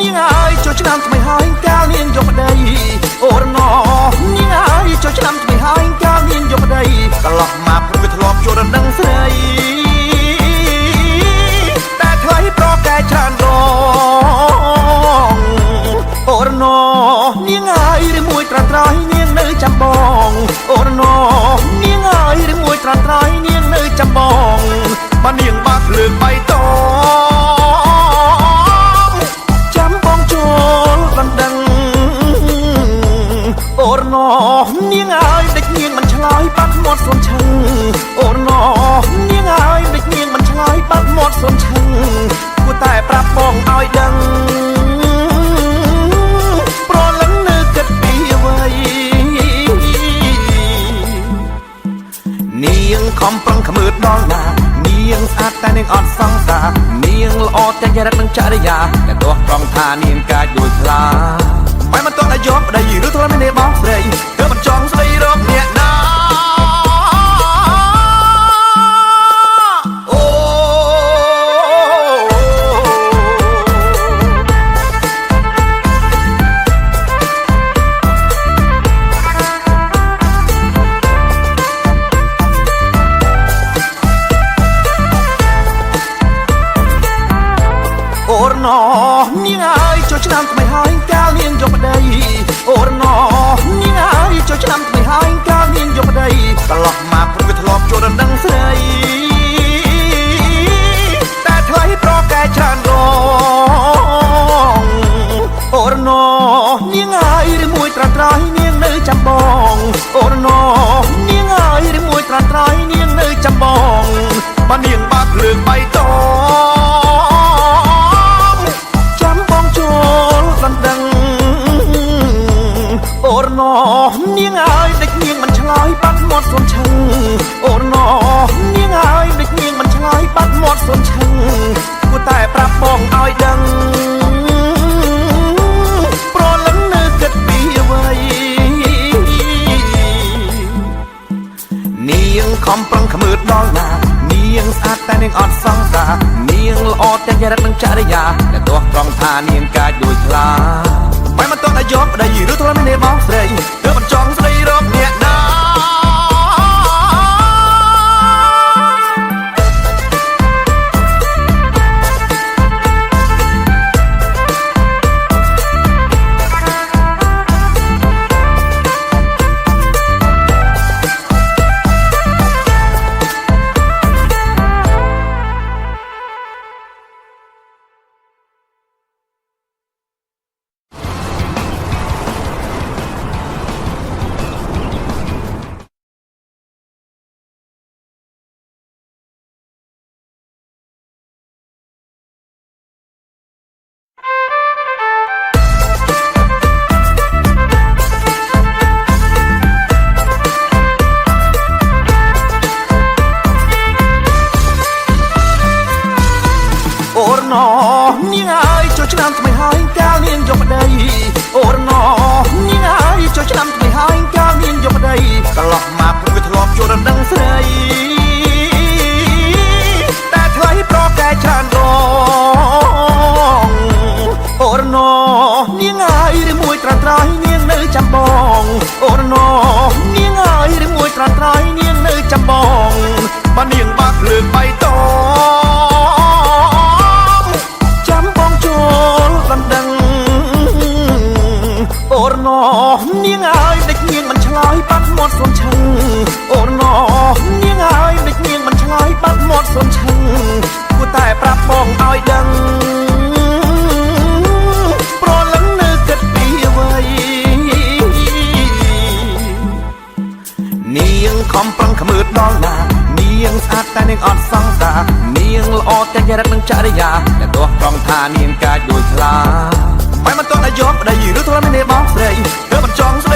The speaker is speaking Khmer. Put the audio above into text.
នាងអើយចូលឆ្នាំថ្មីហើយកាលនាងយកប្តីអូរណោនាងអើយចូលឆ្នាំថ្មីហើយកាលនាងយកប្តីកន្លោះមកព្រឹកវាធ្លាប់ចូលដល់នឹងស្រីតែថ្លៃប្រកែច្រើនរងអូរណោនាងអើយឬមួយត្រាត្រៃនាងនៅចាំបងអូរណោនាងអើយឬមួយត្រាត្រៃនាងនៅចាំបងបើនាងបាក់លើកបៃតងចាំបងចូលបណ្ដឹងអូរណោនាងអើយដេចនាងមិនឆ្លើយបាត់មាត់សុនឈឹងអូរណោនាងអើយដេចនាងមិនឆ្លើយបាត់មាត់សុនឈឹងគួរតែប្រាប់បងឲ្យដឹងប្រលឹងនៅគិតពីអ្វីនាងខំប្រឹងខ្មើដល់ណានាងស្អាតតែនាងអត់សង្សារនាងល្អទាំងចរិតនិងចរិយាតែទោះត្រង់ថានាងកាចដូចខ្លាមិនមិនទាន់តែយកប្តីឬធ្លាប់មានបងស្រីទើបមិនចង់ស្ដីរកអ្នកណាអូរណោនាងអើយចូលឆ្នាំថ្មីហើយកាលនាងយកប្តីអូរណោនាងអើយចូលឆ្នាំថ្មីហើយកាលនាងយកប្តីកន្លោះមកព្រឹកវាធ្លាប់ចូលដល់នឹងស្រីតែថ្លៃប្រកែច្រើនរងអូរណោនាងអើយឬមួយត្រាត្រៃនាងនៅចាំបងអូរណោនាងអើយឬមួយត្រាត្រៃនាងនៅចាំបងបើនាងបាក់លើកបៃតងអូរណោនាងអើយដេចនាងមិនឆ្លើយបាត់មាត់សុនឈឹងអូរណោនាងអើយដេចនាងមិនឆ្លើយបាត់មាត់សុនឈឹងគួរតែប្រាប់បងឲ្យដឹងប្រលឹងនៅគិតពីអ្វីនាងខំប្រឹងខ្មើដល់ណានាងស្អាតតែនាងអត់សង្សារនាងល្អទាំងចរិតនិងចរិយាតែទោះត្រង់ថានាងកាចដូចខ្លាមិនមិនទាន់តែយកប្តីឬធ្លាប់មានបងស្រីទើបមិនចង់ស្ដីរកអ្នកណាអូរណោនាងអើយចូលឆ្នាំថ្មីហើយកាលនាងយកប្តីអូរណោនាងអើយចូលឆ្នាំថ្មីហើយកាលនាងយកប្តីកន្លោះមកព្រឹកវាធ្លាប់ចូលដល់នឹងស្រីតែថ្លៃប្រកែច្រើនរងអូរណោនាងអើយឬមួយត្រាត្រៃនាងនៅចាំបងអូរណោនាងអើយឬមួយត្រាត្រៃនាងនៅចាំបងបើនាងបាក់លើកបៃតងអូរណោនាងអើយដេចនាងមិនឆ្លើយបាត់មាត់សុនឈឹងអូរណោនាងអើយដេចនាងមិនឆ្លើយបាត់មាត់សុនឈឹងគួរតែប្រាប់បងឲ្យដឹងប្រលឹងនៅគិតពីអ្វីនាងខំប្រឹងខ្មើដល់ណានាងស្អាតតែនាងអត់សង្សារនាងល្អទាំងចរិតនិងចរិយាតែទោះត្រង់ថានាងកាចដូចខ្លាមិនមិនទាន់តែយកប្តីឬធ្លាប់មានបងស្រីទើបមិនចង់ស្ដី